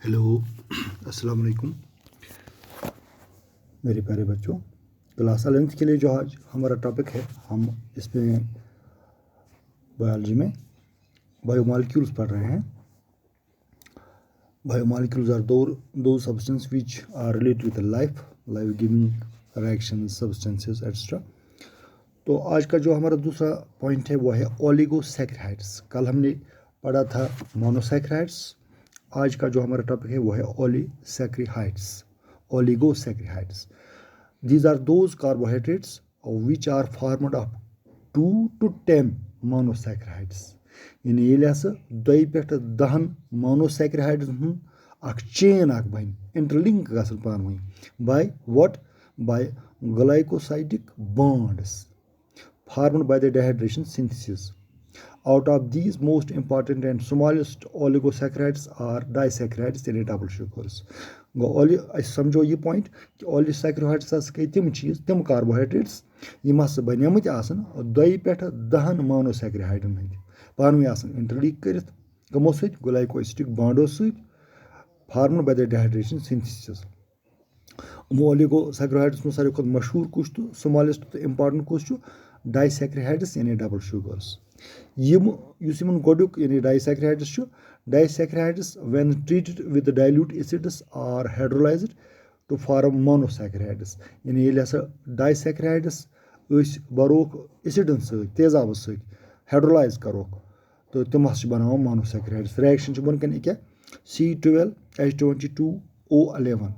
Hello अस्सलाम वालेकुम मेरे प्यारे बच्चों। क्लास 11th के लिए जो आज हमारा टॉपिक है, हम इसमें बायोलॉजी में बायोमॉलिक्यूल्स पढ़ रहे हैं। Biomolecules are those substance which are related with life giving reaction substances etcetera. तो आज का जो हमारा दूसरा पॉइंट है वो है ओलिगोसैकेराइड्स। कल हमने पढ़ा था मोनोसैकेराइड्स। आज का जो हमारा टॉपिक है वो है oligosaccharides. These are those carbohydrates which are formed of 2 to 10 monosaccharides. यानी ये हसा 2 पे 10 monosaccharides chain बन interlink गसन पान वही by what? By glycosidic bonds formed by the dehydration synthesis. Out of these, most important and smallest oligosaccharides are disaccharides यानी double sugars. समझो ये पॉइंट कि ओलिगोसैकेराइड्स गई तम चीज तम कार्बोहाइड्रेट्स यम बनिमत 2 पे 10 मोनोसैकेराइडन हंद पान इंटरलीक कर कमो glycosidic बॉन्डो formed by the dehydration synthesis. Oligosaccharides में सारे मशहूर कुछ तो स्मॉलेस्ट तो इंपॉर्टेंट कुछ डाइसैकेराइड्स यानी डबल शुगर्स। यानी disaccharides when treated with dilute acids are hydrolyzed to form monosaccharides. यानी ये हसा डाइसैकेराइड्स बरोक एसिडन तेजाब हाइड्रोलाइज करोक तो तम बनाव मोनोसैकेराइड्स। रिएक्शन बन कन क्या C12H22O11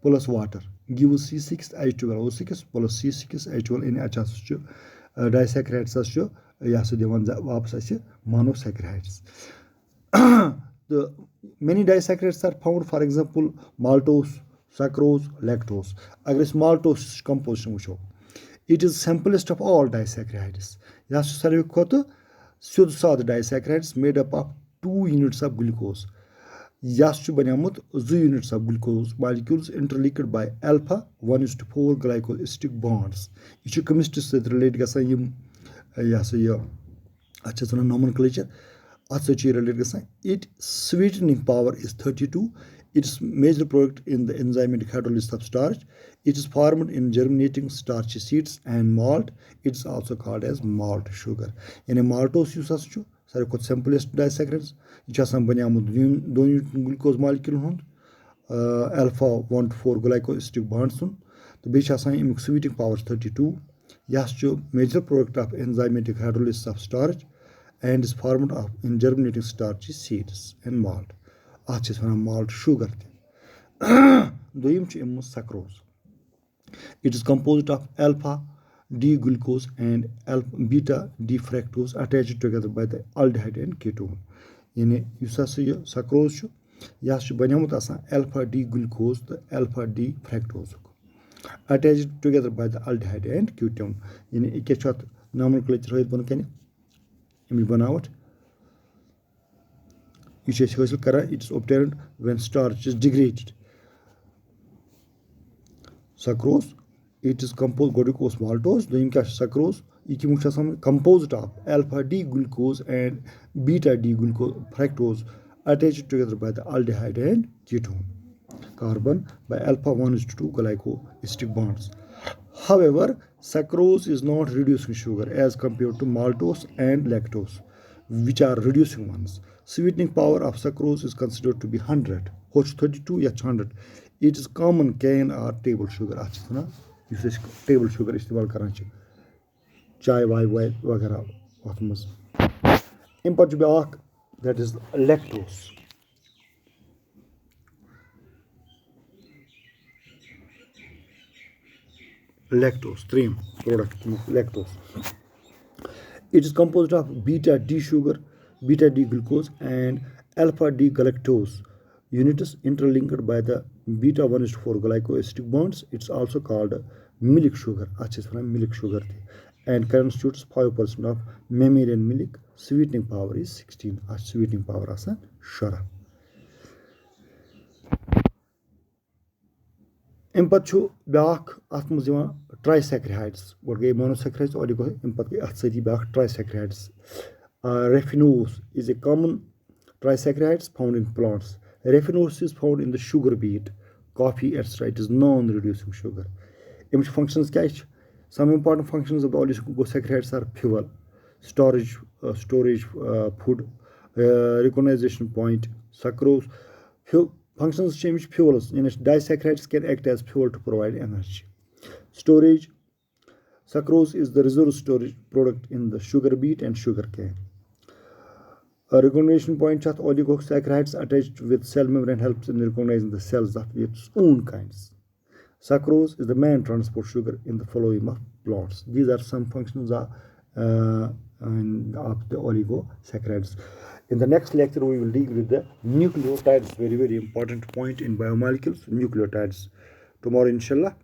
plus water gives C6H12O6 plus C6H12 यानी अच्छा डाइसैकेराइड्स यह दिवान वापस monosaccharides. The many disaccharides are found, for example, maltose, sucrose, lactose. अगर इस maltose composition वुचो, it is simplest of all disaccharides. यह सारे खोत सुध साद disaccharides made up of 2 units of glucose. यह बनियामुत 2 units of glucose molecules interlinked by alpha 1:4 glycosidic bonds. यह chemistry से relate गसा यम यह अच्छा सुना nomenclature related. Its sweetening power is 32. Its major product in the enzymatic hydrolysis of starch. It is formed in germinating starchy seeds and malt. It is also called as malt sugar. यानी maltose use सारे खुद simplest disaccharides यह बनियामुत 2 glucose molecule alpha 1:4 glycosidic bonds तो बेच sweetening power 32. यह major product of enzymatic hydrolysis of starch and is formed in germinating starchy seeds and malt. Ach is malt sugar. Doyim sucrose. It is composed of alpha D glucose and beta D fructose attached together by the aldehyde and ketone. यानी sucrose यह बनियामुत alpha D glucose तो alpha D fructose attached together by the aldehyde and ketone. यानी क्या nomenclature बन कन बनावट यह हासिल कर it is obtained when starch is degraded. Sucrose, it is composed glucose maltose. दोयम क्या sucrose यह composed of alpha D glucose and beta D glucose fructose attached together by the aldehyde and ketone carbon by alpha 1:2 glycosidic bonds. However, sucrose is not reducing sugar as compared to maltose and lactose, which are reducing ones. Sweetening power of sucrose is considered to be 100. Hoch 32 या 100. It is common cane or table sugar. अच्छा ना, इस table sugar इस्तेमाल करना चाहिए. चाय वाय वगैरह वातमस. Import जो बाक that is lactose. Lactose, 3 product lactose. It is composed of beta D sugar, beta D glucose and alpha D galactose units interlinked by the beta 1:4 glycosidic bonds. It's also called milk sugar. Milk sugar and constitutes 5% of mammalian milk. Sweetening power is 16. Sweetening power is shara. अम पे अत मज ट्राइसैकेराइड्स गो गई monosaccharides और अम पे गई अत सती trisaccharides raffinose is a common trisaccharides found in plants Raffinose is found in the sugar beet, coffee, etc. It is non-reducing sugar. Image functions catch. Some important functions of the oligosaccharides are fuel, storage, food, recognition point, sucrose. Functions change fuels. Disaccharides can act as fuel to provide energy. Storage. Sucrose is the reserve storage product in the sugar beet and sugar cane. A recognition point chat oligosaccharides attached with cell membrane helps in recognizing the cells of its own kinds. Sucrose is the main transport sugar in the phloem of plants. These are some functions of the oligosaccharides. In the next lecture, we will deal with the nucleotides, very important point in biomolecules, nucleotides. Tomorrow, inshallah.